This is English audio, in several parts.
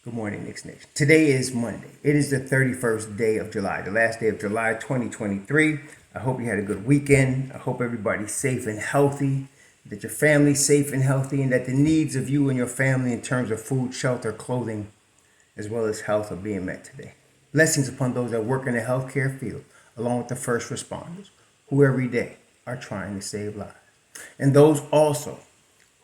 Good morning, KnicksNation. Today is Monday. It is the 31st day of July, the last day of July 2023. I hope you had a good weekend. I hope everybody's safe and healthy, that your family's safe and healthy, and that the needs of you and your family in terms of food, shelter, clothing, as well as health are being met today. Blessings upon those that work in the healthcare field, along with the first responders, who every day are trying to save lives. And those also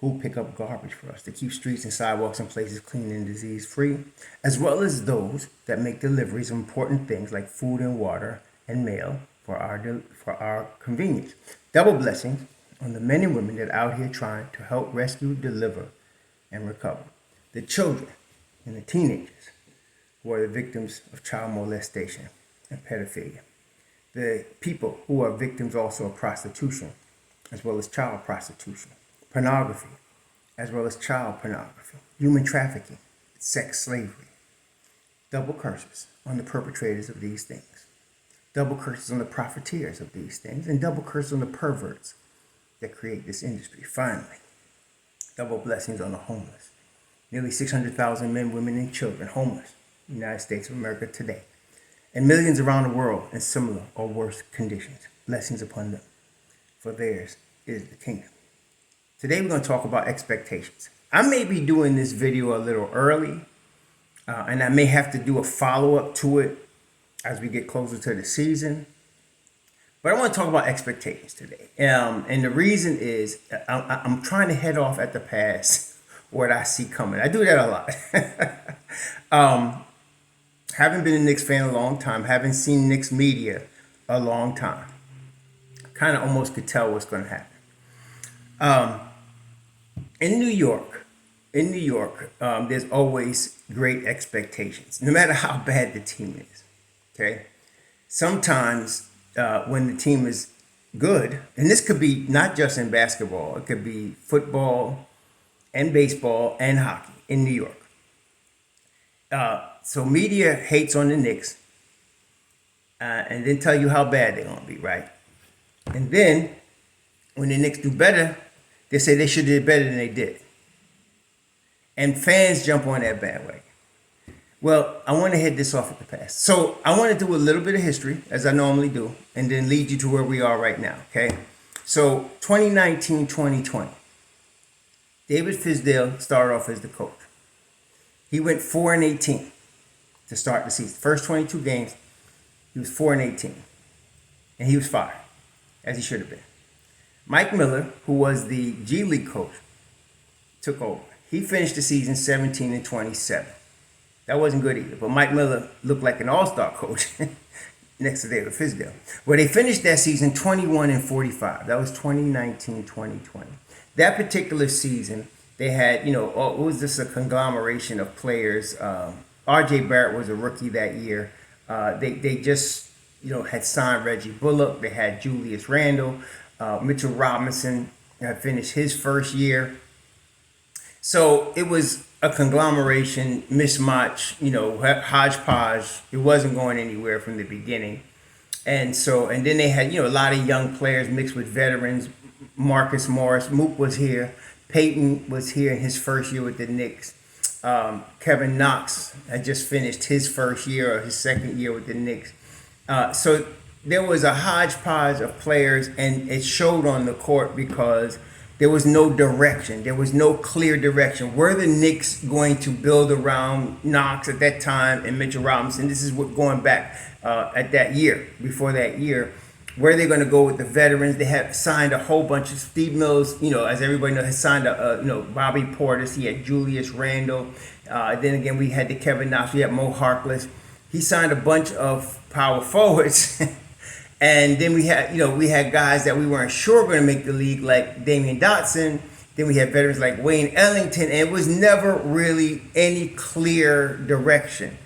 who pick up garbage for us to keep streets and sidewalks and places clean and disease free, as well as those that make deliveries of important things like food and water and mail for our convenience. Double blessings on the men and women that are out here trying to help rescue, deliver, and recover. The children and the teenagers who are the victims of child molestation and pedophilia. The people who are victims also of prostitution, as well as child prostitution, pornography, as well as child pornography, human trafficking, sex slavery. Double curses on the perpetrators of these things. Double curses on the profiteers of these things, and double curses on the perverts that create this industry. Finally, double blessings on the homeless. Nearly 600,000 men, women, and children homeless in the United States of America today, and millions around the world in similar or worse conditions. Blessings upon them, for theirs is the kingdom. Today we're going to talk about expectations. I may be doing this video a little early, and I may have to do a follow-up to it as we get closer to the season. But I want to talk about expectations today. And the reason is I'm trying to head off at the past what I see coming. I do that a lot. Haven't been a Knicks fan a long time. Haven't seen Knicks media a long time. Kind of almost could tell what's going to happen. In New York, there's always great expectations, no matter how bad the team is. Okay, sometimes when the team is good, and this could be not just in basketball, it could be football and baseball and hockey in New York. So media hates on the Knicks, and then tell you how bad they're gonna be, right? And then when the Knicks do better, they say they should have did better than they did. And fans jump on that bandwagon. Well, I want to head this off at the past. So I want to do a little bit of history, as I normally do, and then lead you to where we are right now, okay? So 2019-2020, David Fizdale started off as the coach. He went 4-18 to start the season. First 22 games, he was 4-18. And he was fired, as he should have been. Mike Miller, who was the G League coach, took over. He finished the season 17-27. That wasn't good either. But Mike Miller looked like an all-star coach next to David Fizdale. Well, they finished that season 21-45. That was 2019-2020. That particular season, they had, it was just a conglomeration of players. R.J. Barrett was a rookie that year. They just, had signed Reggie Bullock. They had Julius Randle. Mitchell Robinson had finished his first year. So it was a conglomeration, mismatch, hodgepodge. It wasn't going anywhere from the beginning. And then they had, a lot of young players mixed with veterans. Marcus Morris, Mook was here. Peyton was here in his first year with the Knicks. Kevin Knox had just finished his first year or his second year with the Knicks. So there was a hodgepodge of players, and it showed on the court because there was no direction. There was no clear direction. Were the Knicks going to build around Knox at that time and Mitchell Robinson? This is what going back at that year, before that year. Where they're going to go with the veterans? They had signed a whole bunch of Steve Mills, as everybody knows, had signed Bobby Portis. He had Julius Randle. Then again, we had the Kevin Knox. We had Mo Harkless. He signed a bunch of power forwards. And then we had guys that we weren't sure were going to make the league, like Damian Dotson. Then we had veterans like Wayne Ellington, and it was never really any clear direction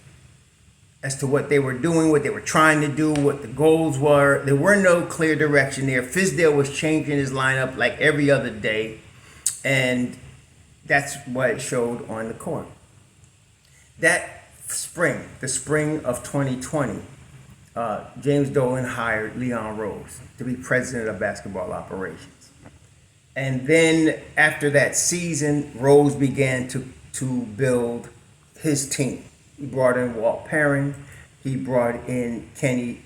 as to what they were doing, what they were trying to do, what the goals were. There were no clear direction there. Fizdale was changing his lineup like every other day, and that's what it showed on the court. That spring, the spring of 2020, James Dolan hired Leon Rose to be president of basketball operations. And then after that season, Rose began to build his team. He brought in Walt Perrin. He brought in Kenny,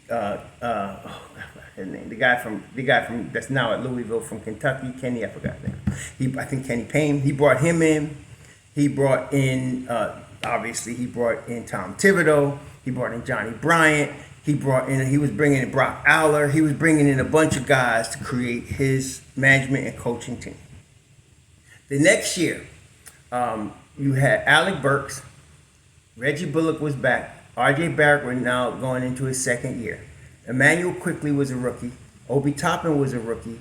his name, the guy from that's now at Louisville from Kentucky. Kenny, I forgot his name. I think Kenny Payne. He brought him in. He brought in, obviously, he brought in Tom Thibodeau. He brought in Johnny Bryant. He was bringing in Brock Aller. He was bringing in a bunch of guys to create his management and coaching team. The next year, you had Alec Burks. Reggie Bullock was back. R.J. Barrett was now going into his second year. Emmanuel Quickley was a rookie. Obi Toppin was a rookie.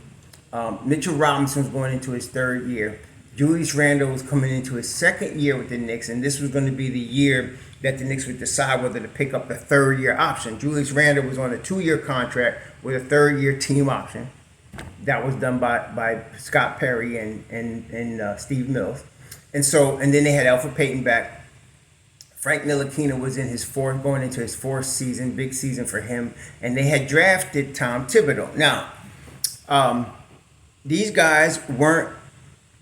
Mitchell Robinson was going into his third year. Julius Randle was coming into his second year with the Knicks, and this was going to be the year that the Knicks would decide whether to pick up the third-year option. Julius Randle was on a 2-year contract with a third-year team option. That was done by Scott Perry and Steve Mills. And then they had Elfrid Payton back. Frank Ntilikina was going into his fourth season, big season for him. And they had drafted Tom Thibodeau. Now, these guys weren't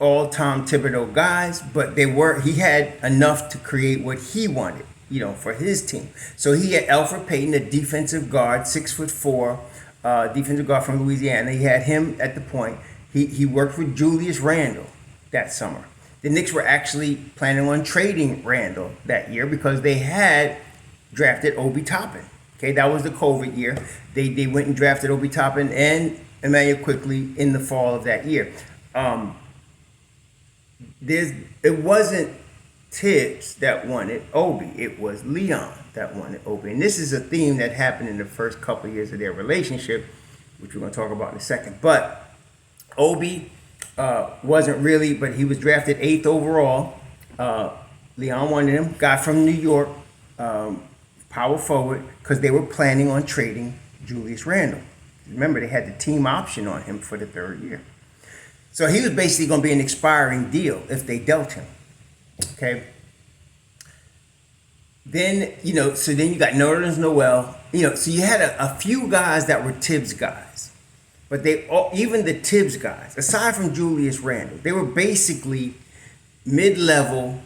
all Tom Thibodeau guys, but he had enough to create what he wanted, for his team. So he had Elfrid Payton, a defensive guard, 6'4", defensive guard from Louisiana. He had him at the point. He worked with Julius Randle that summer. The Knicks were actually planning on trading Randle that year because they had drafted Obi Toppin. Okay, that was the COVID year. They went and drafted Obi Toppin and Emmanuel Quickley in the fall of that year. It wasn't Thibs that wanted Obi. It was Leon that wanted Obi. And this is a theme that happened in the first couple of years of their relationship, which we're going to talk about in a second. But Obi wasn't really, but he was drafted 8th overall. Leon wanted him. Guy from New York, power forward, because they were planning on trading Julius Randle. Remember, they had the team option on him for the third year. So he was basically going to be an expiring deal if they dealt him. Okay. Then, so then you got Nerlens Noel. So you had a few guys that were Thibs guys. But even the Thibs guys, aside from Julius Randle, they were basically mid-level,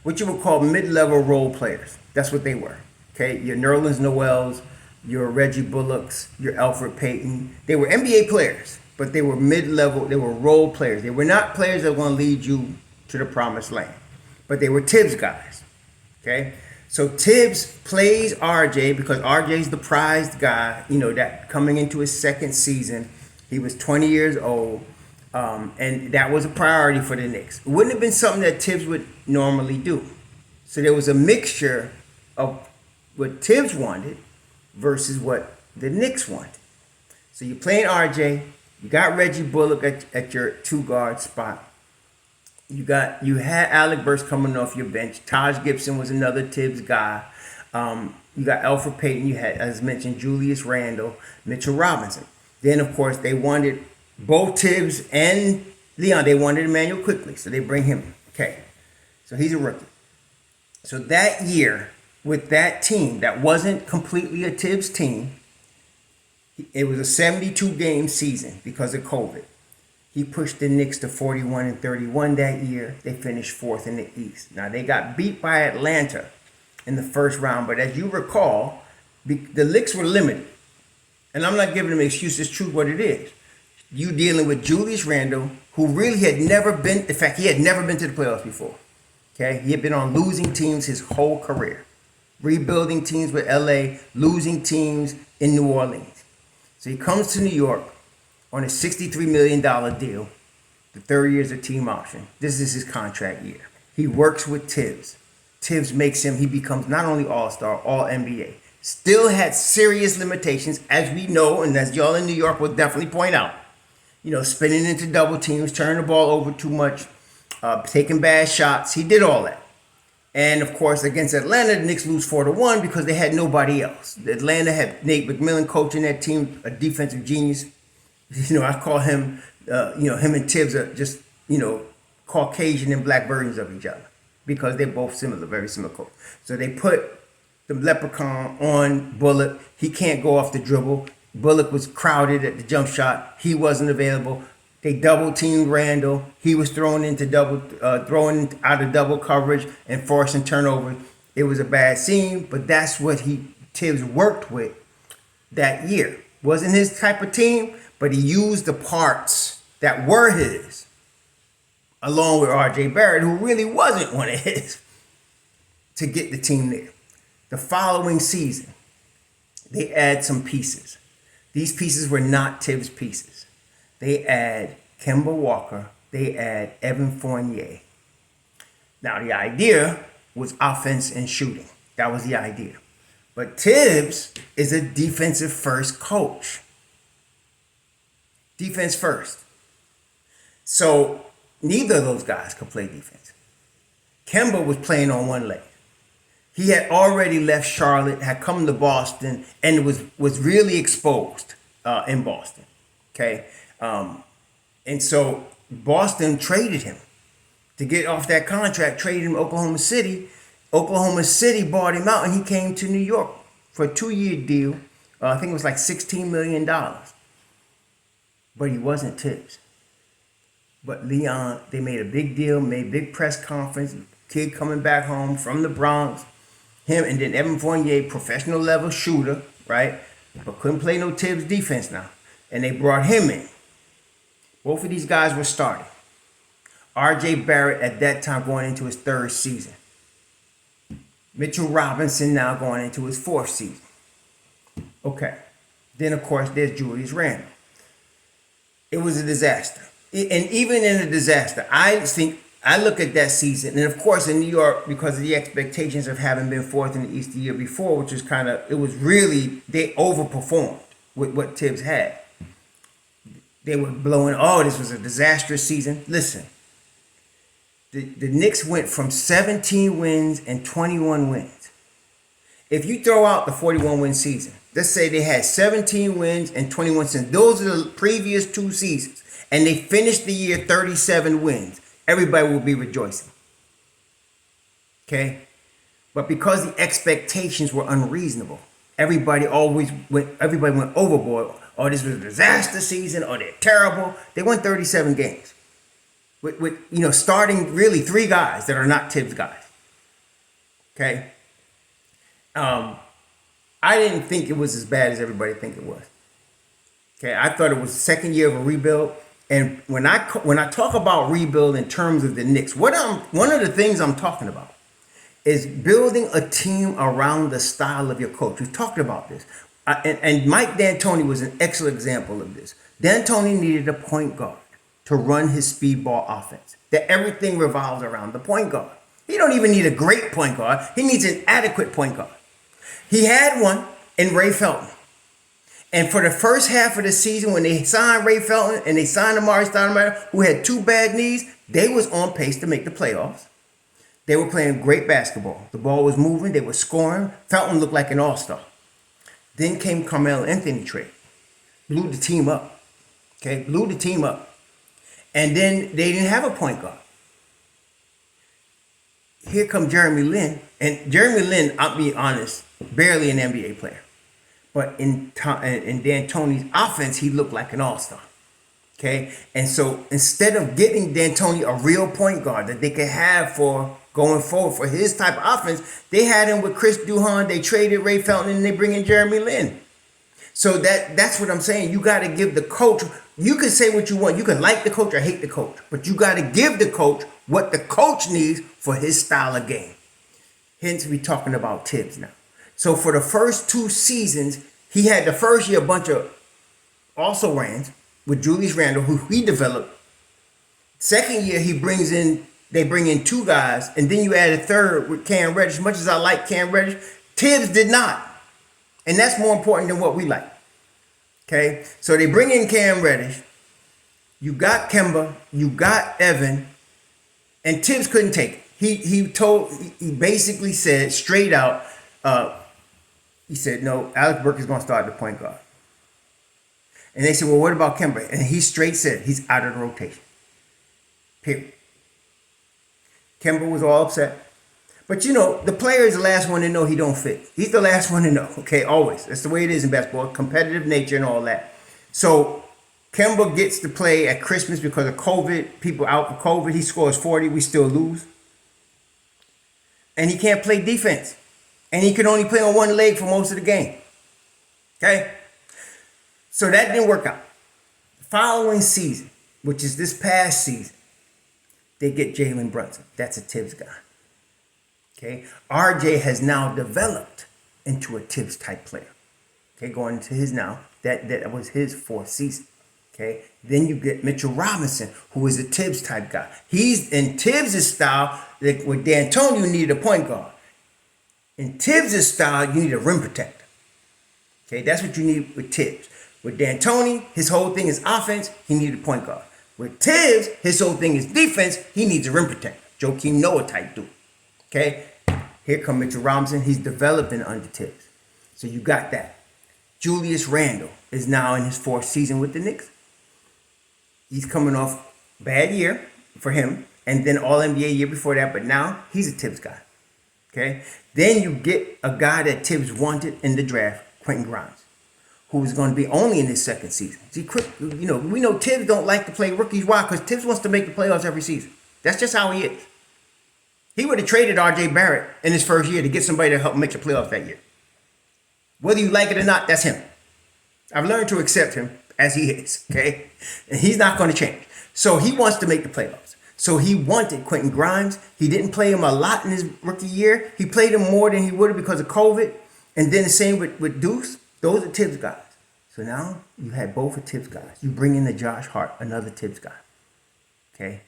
what you would call mid-level role players. That's what they were. Okay. Your Nerlens Noels, your Reggie Bullocks, your Elfrid Payton. They were NBA players, but they were mid-level. They were role players. They were not players that were going to lead you to the promised land, but they were Thibs guys. Okay, so Thibs plays RJ because RJ's the prized guy. That coming into his second season, he was 20 years old, and that was a priority for the Knicks. It wouldn't have been something that Thibs would normally do. So there was a mixture of what Thibs wanted versus what the Knicks want. So you're playing RJ, you got Reggie Bullock at your 2-guard spot. You had Alec Burks coming off your bench. Taj Gibson was another Thibs guy. You got Elfrid Payton. You had, as mentioned, Julius Randle, Mitchell Robinson. Then, of course, they wanted both Thibs and Leon. They wanted Emmanuel Quickley, so they bring him in. Okay, so he's a rookie. So that year, with that team that wasn't completely a Thibs team, it was a 72-game season because of COVID. He pushed the Knicks to 41-31 that year. They finished 4th in the East. Now, they got beat by Atlanta in the first round, but as you recall, the Knicks were limited. And I'm not giving them an excuse, it's true what it is. You dealing with Julius Randle, who really had never been, in fact, he had never been to the playoffs before. Okay, he had been on losing teams his whole career. Rebuilding teams with LA, losing teams in New Orleans. So he comes to New York on a $63 million deal. The third year is a team option. This is his contract year. He works with Thibs. Thibs makes him, he becomes not only All-Star, All-NBA. Still had serious limitations, as we know, and as y'all in New York will definitely point out. Spinning into double teams, turning the ball over too much, taking bad shots. He did all that. And, of course, against Atlanta, the Knicks lose 4-1 because they had nobody else. Atlanta had Nate McMillan coaching that team, a defensive genius. I call him, him and Thibs are just, Caucasian and black versions of each other because they're both similar, very similar coach. So they put the leprechaun on Bullock. He can't go off the dribble. Bullock was crowded at the jump shot. He wasn't available. They double teamed Randall. He was thrown throwing out of double coverage and forcing turnovers. It was a bad scene, but that's what Thibs worked with that year. Wasn't his type of team, but he used the parts that were his, along with R.J. Barrett, who really wasn't one of his, to get the team there. The following season, they add some pieces. These pieces were not Thibs pieces. They add Kemba Walker. They add Evan Fournier. Now, the idea was offense and shooting. That was the idea. But Thibs is a defensive first coach. Defense first. So neither of those guys could play defense. Kemba was playing on one leg. He had already left Charlotte, had come to Boston, and was really exposed in Boston. Okay, and so Boston traded him to get off that contract. Traded him to Oklahoma City. Oklahoma City bought him out, and he came to New York for a 2-year deal. I think it was like $16 million. But he wasn't Thibs. But Leon, they made a big deal, made a big press conference. Kid coming back home from the Bronx. Him and then Evan Fournier, professional level shooter, right? But couldn't play no Thibs defense now. And they brought him in. Both of these guys were starting. R.J. Barrett at that time going into his 3rd season. Mitchell Robinson now going into his 4th season. Okay. Then, of course, there's Julius Randle. It was a disaster. And even in a disaster, I look at that season, and of course in New York, because of the expectations of having been 4th in the East the year before, which was they overperformed with what Thibs had. They were blowing, this was a disastrous season. Listen, the Knicks went from 17 wins and 21 wins. If you throw out the 41-win season, let's say they had 17 wins and 21 wins. Those are the previous 2 seasons. And they finished the year 37 wins. Everybody will be rejoicing. Okay? But because the expectations were unreasonable, everybody went overboard. Oh, this was a disaster season. Oh, they're terrible. They won 37 games. With starting really 3 guys that are not Thibs guys. Okay? I didn't think it was as bad as everybody think it was. Okay, I thought it was the 2nd year of a rebuild. And when I talk about rebuild in terms of the Knicks, one of the things I'm talking about is building a team around the style of your coach. We've talked about this. And Mike D'Antoni was an excellent example of this. D'Antoni needed a point guard to run his speedball offense. That everything revolves around the point guard. He don't even need a great point guard. He needs an adequate point guard. He had one in Ray Felton. And for the first half of the season, when they signed Ray Felton and they signed Amari Stoudemire, who had 2 bad knees, they was on pace to make the playoffs. They were playing great basketball. The ball was moving. They were scoring. Felton looked like an all-star. Then came Carmelo Anthony trade. Blew the team up. Okay, blew the team up. And then they didn't have a point guard. Here comes Jeremy Lin. And Jeremy Lin, I'll be honest, barely an NBA player. But in D'Antoni's offense, he looked like an all-star. Okay? And so instead of getting D'Antoni a real point guard that they could have for going forward for his type of offense, they had him with Chris Duhon. They traded Ray Felton and they bring in Jeremy Lin. So that's what I'm saying. You got to give the coach, you can say what you want. You can like the coach or hate the coach. But you got to give the coach what the coach needs for his style of game. Hence, we're talking about Thibs now. So for the first 2 seasons, he had the first year a bunch of also-rans with Julius Randle, who he developed. Second year, they bring in 2 guys, and then you add a third with Cam Reddish. As much as I like Cam Reddish, Thibs did not. And that's more important than what we like. Okay? So they bring in Cam Reddish. You got Kemba. You got Evan. And Thibs couldn't take it. He basically said straight out, he said, no, Alex Burke is going to start the point guard. And they said, well, what about Kemba? And he straight said, he's out of the rotation. Period. Kemba was all upset. But the player is the last one to know he don't fit. He's the last one to know, okay, always. That's the way it is in basketball, competitive nature and all that. So Kemba gets to play at Christmas because of COVID. People out for COVID. He scores 40. We still lose. And he can't play defense. And he can only play on one leg for most of the game. Okay? So that didn't work out. The following season, which is this past season, they get Jalen Brunson. That's a Thibs guy. Okay? RJ has now developed into a Thibs type player. Okay, going into his now. That was his fourth season. Okay? Then you get Mitchell Robinson, who is a Thibs type guy. He's in Thibs' style, like with D'Antoni, you need a point guard. In Thibs' style, you need a rim protector. Okay, that's what you need with Thibs. With D'Antoni, his whole thing is offense, he needs a point guard. With Thibs, his whole thing is defense, he needs a rim protector. Joakim Noah type dude. Okay, here comes Mitchell Robinson, he's developing under Thibs. So you got that. Julius Randle is now in his fourth season with the Knicks. He's coming off bad year for him, and then All-NBA year before that, but now he's a Thibs guy. Okay? Then you get a guy that Thibs wanted in the draft, Quentin Grimes, who is going to be only in his second season. See, we know Thibs don't like to play rookies. Why? Because Thibs wants to make the playoffs every season. That's just how he is. He would have traded R.J. Barrett in his first year to get somebody to help make the playoffs that year. Whether you like it or not, that's him. I've learned to accept him as he is, okay? And he's not going to change. So he wants to make the playoffs. So he wanted Quentin Grimes. He didn't play him a lot in his rookie year. He played him more than he would have because of COVID. And then the same with Deuce. Those are Thibs guys. So now you had both of Thibs guys. You bring in the Josh Hart, another Thibs guy. Okay?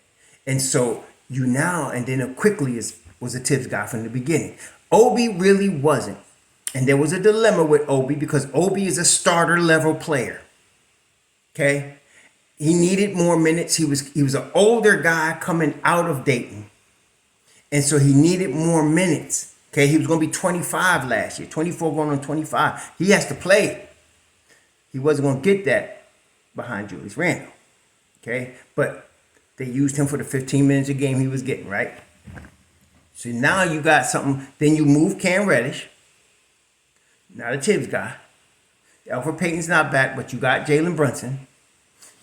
And so you now, and then Quickly was a Thibs guy from the beginning. Obi really wasn't. And there was a dilemma with Obi because Obi is a starter level player. Okay? He needed more minutes. He was an older guy coming out of Dayton. And so he needed more minutes. Okay? He was going to be 25 last year. 24 going on 25. He has to play. He wasn't going to get that behind Julius Randle. Okay? But they used him for the 15 minutes a game he was getting, right? So now you got something. Then you move Cam Reddish. Not a Thibs guy. Elfrid Payton's not back, but you got Jalen Brunson.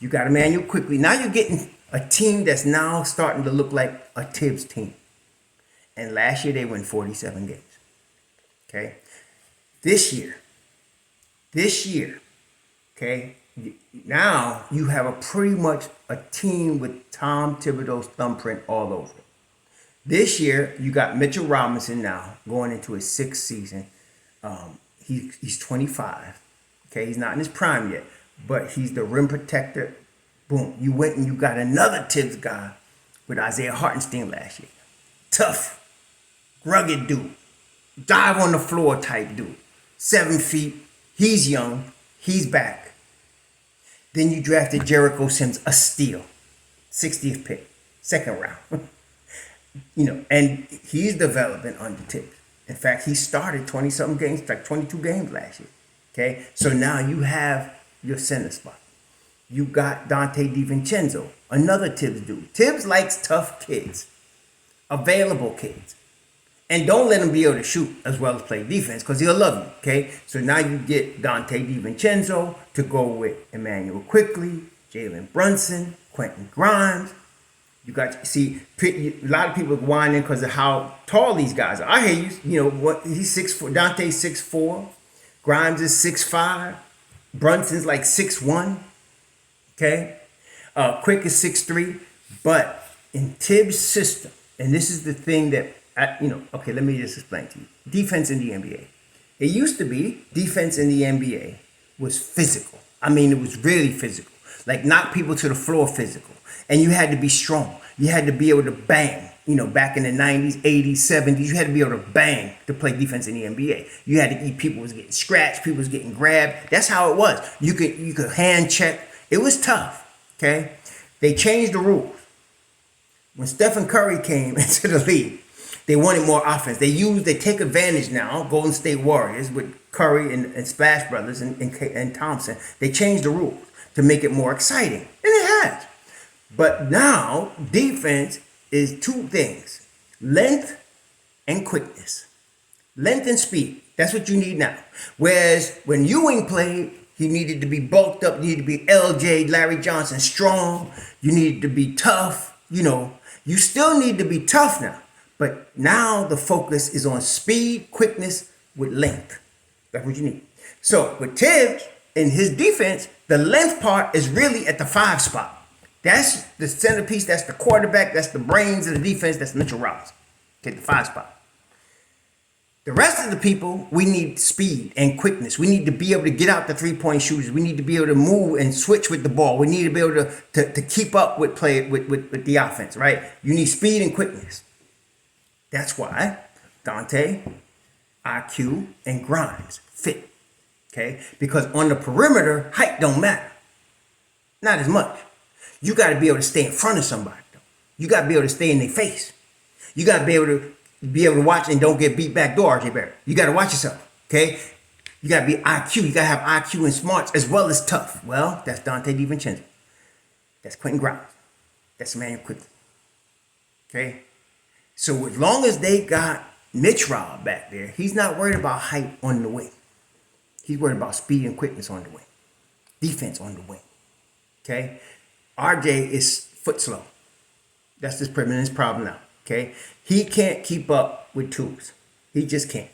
You got Emmanuel Quickly. Now you're getting a team that's now starting to look like a Thibs team. And last year they won 47 games. Okay? This year, okay, now you have a pretty much a team with Tom Thibodeau's thumbprint all over it. This year, you got Mitchell Robinson now going into his sixth season. He's 25. Okay, he's not in his prime yet, but he's the rim protector. Boom. You went and you got another Thibs guy with Isaiah Hartenstein last year. Tough, rugged dude. Dive on the floor type dude. 7 feet. He's young. He's back. Then you drafted Jericho Sims, a steal. 60th pick. Second round. And he's developing under Thibs. In fact, he started 20-something games, like 22 games last year. Okay? So now you have your center spot. You got Dante DiVincenzo, another Thibs dude. Thibs likes tough kids, available kids. And don't let him be able to shoot as well as play defense because he'll love you. Okay? So now you get Dante DiVincenzo to go with Emmanuel Quickly, Jalen Brunson, Quentin Grimes. You got, see, a lot of people are whining because of how tall these guys are. I hear you. He's 6'4", Dante's 6'4", Grimes is 6'5", Brunson's like 6'1", okay? Quick is 6'3", but in Thibs' system, and this is the thing that, okay, let me just explain to you. Defense in the NBA. It used to be defense in the NBA was physical. I mean, it was really physical. Like knock people to the floor physical. And you had to be strong. You had to be able to bang. Back in the 90s, 80s, 70s, you had to be able to bang to play defense in the NBA. You had to eat. People was getting scratched. People was getting grabbed. That's how it was. You could hand check. It was tough. Okay? They changed the rules. When Stephen Curry came into the league, they wanted more offense. They take advantage now, Golden State Warriors with Curry and Splash Brothers and Thompson. They changed the rules to make it more exciting. And it has. But now, defense is two things. Length and quickness. Length and speed. That's what you need now. Whereas when Ewing played, He needed to be bulked up. You needed to be LJ, Larry Johnson, strong. You needed to be tough. You still need to be tough now. But now the focus is on speed, quickness with length. That's what you need. So with Thibs in his defense, the length part is really at the 5 spot. That's the centerpiece. That's the quarterback. That's the brains of the defense. That's Mitchell Robinson. Okay, the 5 spot. The rest of the people, we need speed and quickness. We need to be able to get out the 3-point shooters. We need to be able to move and switch with the ball. We need to be able to keep up with the offense, right? You need speed and quickness. That's why Dante, IQ, and Grimes fit. Okay? Because on the perimeter, height don't matter. Not as much. You got to be able to stay in front of somebody, though. You got to be able to stay in their face. You got to be able to watch and don't get beat back door, RJ Barrett. You got to watch yourself, okay? You got to be IQ. You got to have IQ and smarts as well as tough. Well, that's Dante DiVincenzo. That's Quentin Grimes. That's Emmanuel Quickly. Okay? So as long as they got Mitch Rob back there, he's not worried about height on the wing. He's worried about speed and quickness on the wing. Defense on the wing. Okay? RJ is foot slow. That's his permanent problem now. Okay? He can't keep up with 2s. He just can't.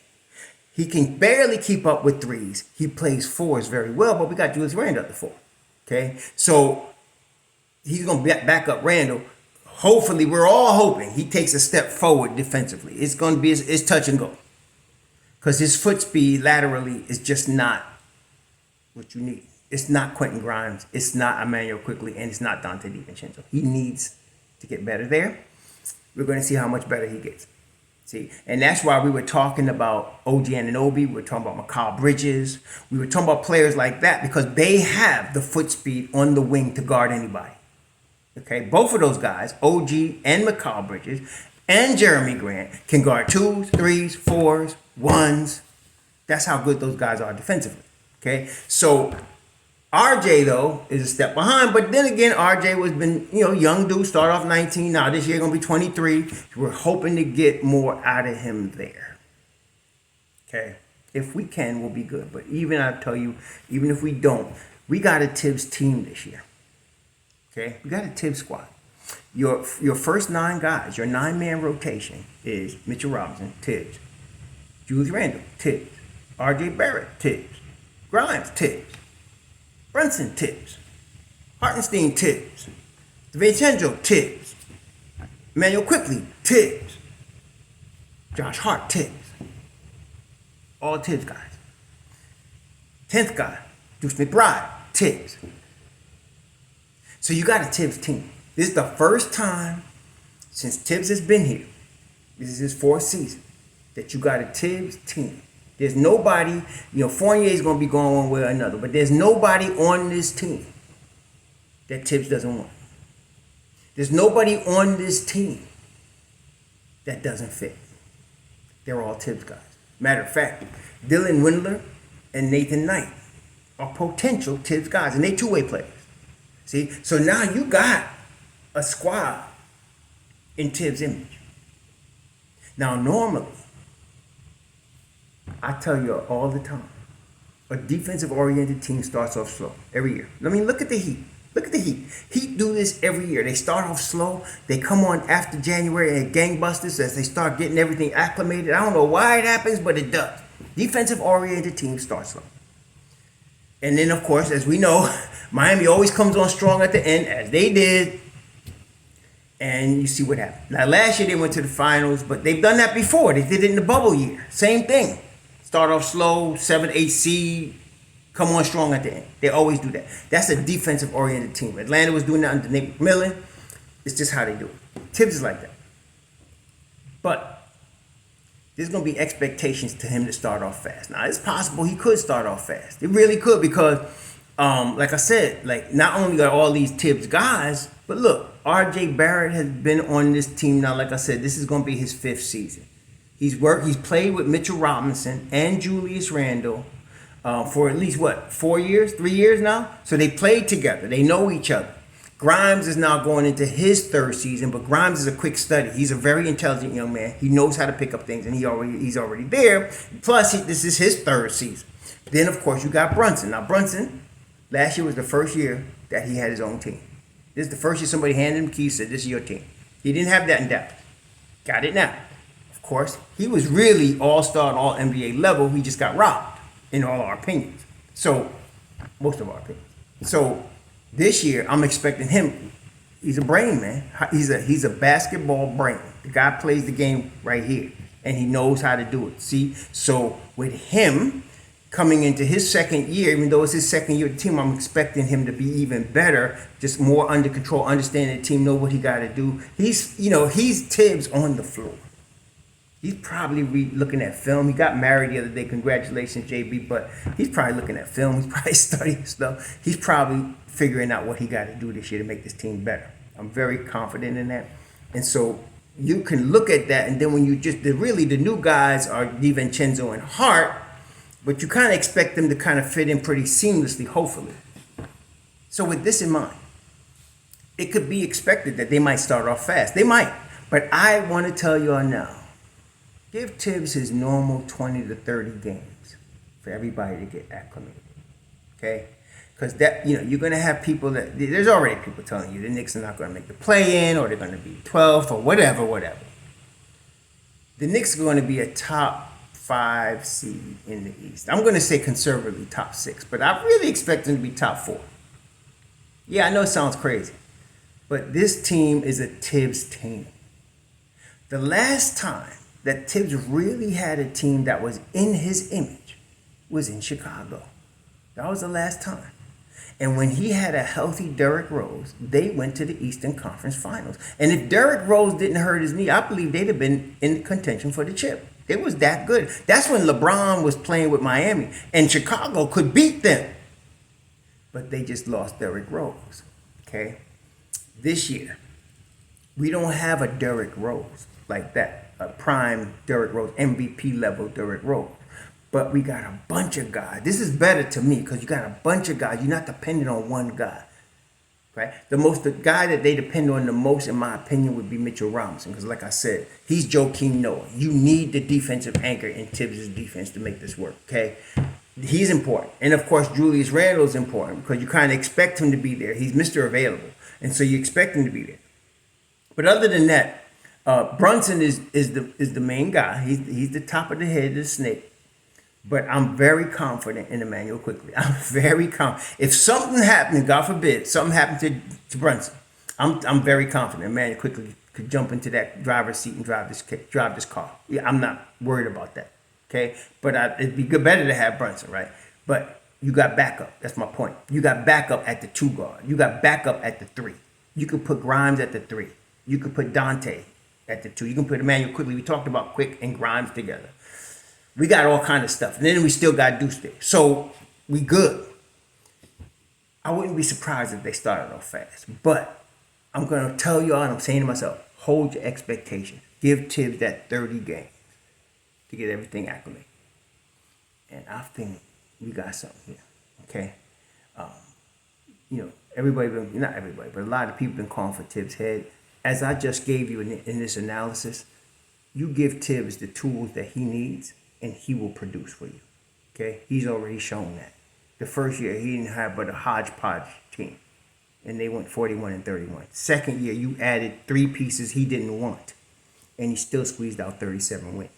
He can barely keep up with 3s. He plays 4s very well, but we got Julius Randle at the 4. Okay? So he's going to back up Randle. Hopefully, we're all hoping he takes a step forward defensively. It's going to be it's touch and go. Because his foot speed laterally is just not what you need. It's not Quentin Grimes. It's not Emmanuel Quickly. And it's not Dante DiVincenzo. He needs to get better there. We're going to see how much better he gets. See, and that's why we were talking about OG Anunoby. We were talking about Mikal Bridges. We were talking about players like that because they have the foot speed on the wing to guard anybody. Okay, both of those guys, OG and Mikal Bridges and Jeremy Grant, can guard 2s, 3s, 4s, 1s. That's how good those guys are defensively. Okay, so RJ, though, is a step behind. But then again, RJ was been, young dude, start off 19. Now this year going to be 23. We're hoping to get more out of him there. Okay. If we can, we'll be good. But even if we don't, we got a Thibs team this year. Okay. We got a Thibs squad. Your first 9 guys, your 9-man rotation is Mitchell Robinson, Thibs. Julius Randle, Thibs. RJ Barrett, Thibs. Grimes, Thibs. Brunson, Thibs. Hartenstein, Thibs. DiVincenzo, Thibs. Emmanuel Quickly, Thibs. Josh Hart, Thibs. All Thibs guys. 10th guy, Deuce McBride, Thibs. So you got a Thibs team. This is the first time since Thibs has been here, this is his 4th season, that you got a Thibs team. There's nobody, Fournier is going to be going one way or another, but there's nobody on this team that Thibs doesn't want. There's nobody on this team that doesn't fit. They're all Thibs guys. Matter of fact, Dylan Windler and Nathan Knight are potential Thibs guys, and they 2-way players. See? So now you got a squad in Thibs' image. Now, normally, I tell you all the time, a defensive-oriented team starts off slow every year. I mean, look at the Heat. Look at the Heat. Heat do this every year. They start off slow. They come on after January and gangbusters as they start getting everything acclimated. I don't know why it happens, but it does. Defensive-oriented teams start slow. And then, of course, as we know, Miami always comes on strong at the end, as they did. And you see what happened. Now, last year they went to the finals, but they've done that before. They did it in the bubble year. Same thing. Start off slow, 7, 8 seed, come on strong at the end. They always do that. That's a defensive-oriented team. Atlanta was doing that under Nick McMillan. It's just how they do it. Thibs is like that. But there's going to be expectations to him to start off fast. Now, it's possible he could start off fast. It really could because, like I said, not only are all these Thibs guys, but look, RJ Barrett has been on this team now. Like I said, this is going to be his 5th season. He's played with Mitchell Robinson and Julius Randle for at least, 4 years, 3 years now? So they played together. They know each other. Grimes is now going into his 3rd season, but Grimes is a quick study. He's a very intelligent young man. He knows how to pick up things, and he's already there. Plus, this is his 3rd season. Then, of course, you got Brunson. Now, Brunson, last year was the first year that he had his own team. This is the first year somebody handed him keys and said, this is your team. He didn't have that in depth. Got it now. Of course, he was really all-star, all NBA level. He just got robbed, in all our opinions. So, most of our opinions. So, this year, I'm expecting him. He's a brain, man. He's a basketball brain. The guy plays the game right here, and he knows how to do it. See? So, with him coming into his second year, even though it's his second year with the team, I'm expecting him to be even better, just more under control, understanding the team, know what he got to do. He's Thibs on the floor. He's probably looking at film. He got married the other day. Congratulations, JB. But he's probably looking at film. He's probably studying stuff. He's probably figuring out what he got to do this year to make this team better. I'm very confident in that. And so you can look at that, and then when you the new guys are DiVincenzo and Hart, but you kind of expect them to kind of fit in pretty seamlessly, hopefully. So with this in mind, it could be expected that they might start off fast. They might. But I want to tell you all now, give Thibs his normal 20 to 30 games for everybody to get acclimated. Okay? Because you're going to have people there's already people telling you the Knicks are not going to make the play-in, or they're going to be 12th, or whatever. The Knicks are going to be a top 5 seed in the East. I'm going to say conservatively top 6, but I really expect them to be top 4. Yeah, I know it sounds crazy, but this team is a Thibs team. The last time that Thibs really had a team that was in his image was in Chicago. That was the last time. And when he had a healthy Derrick Rose, they went to the Eastern Conference Finals. And if Derrick Rose didn't hurt his knee, I believe they'd have been in contention for the chip. It was that good. That's when LeBron was playing with Miami, and Chicago could beat them. But they just lost Derrick Rose. Okay? This year, we don't have a Derrick Rose like that. A prime Derrick Rose, MVP level Derrick Rose. But we got a bunch of guys. This is better to me because you got a bunch of guys. You're not dependent on one guy. Right? The guy that they depend on the most, in my opinion, would be Mitchell Robinson. Because like I said, he's Joakim Noah. You need the defensive anchor in Thibs' defense to make this work. Okay? He's important. And of course, Julius Randle is important because you kind of expect him to be there. He's Mr. Available. And so you expect him to be there. But other than that, Brunson is the main guy. He's the top of the head of the snake. But I'm very confident in Emmanuel Quickly. I'm very confident. If something happened, God forbid, something happened to Brunson, I'm very confident Emmanuel Quickly could jump into that driver's seat and drive this car. Yeah, I'm not worried about that. Okay, but it'd be better to have Brunson, right? But you got backup. That's my point. You got backup at the 2 guard. You got backup at the 3. You could put Grimes at the 3. You could put Dante at the 2. You can put Emmanuel Quickly. We talked about Quick and Grimes together. We got all kind of stuff. And then we still got Deuce there. So we good. I wouldn't be surprised if they started off fast. But I'm going to tell y'all, and I'm saying to myself, hold your expectations. Give Thibs that 30 games to get everything acclimated. And I think we got something here. Okay? Everybody, not everybody, but a lot of people been calling for Thibs' head. As I just gave you in this analysis, you give Thibs the tools that he needs, and he will produce for you. Okay? He's already shown that. The first year, he didn't have but a hodgepodge team. And they went 41-31. Second year, you added 3 pieces he didn't want. And he still squeezed out 37 wins.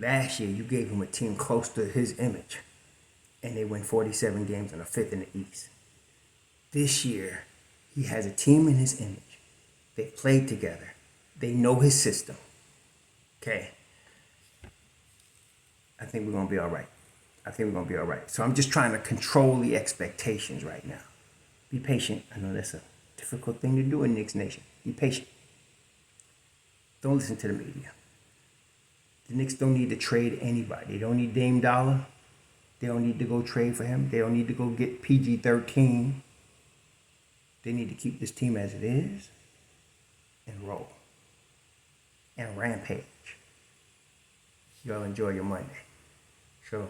Last year, you gave him a team close to his image. And they win 47 games and a 5th in the East. This year, he has a team in his image. They played together. They know his system. Okay? I think we're going to be all right. So I'm just trying to control the expectations right now. Be patient. I know that's a difficult thing to do in Knicks Nation. Be patient. Don't listen to the media. The Knicks don't need to trade anybody. They don't need Dame Dollar. They don't need to go trade for him. They don't need to go get PG-13. They need to keep this team as it is and roll and rampage. Y'all enjoy your Monday. So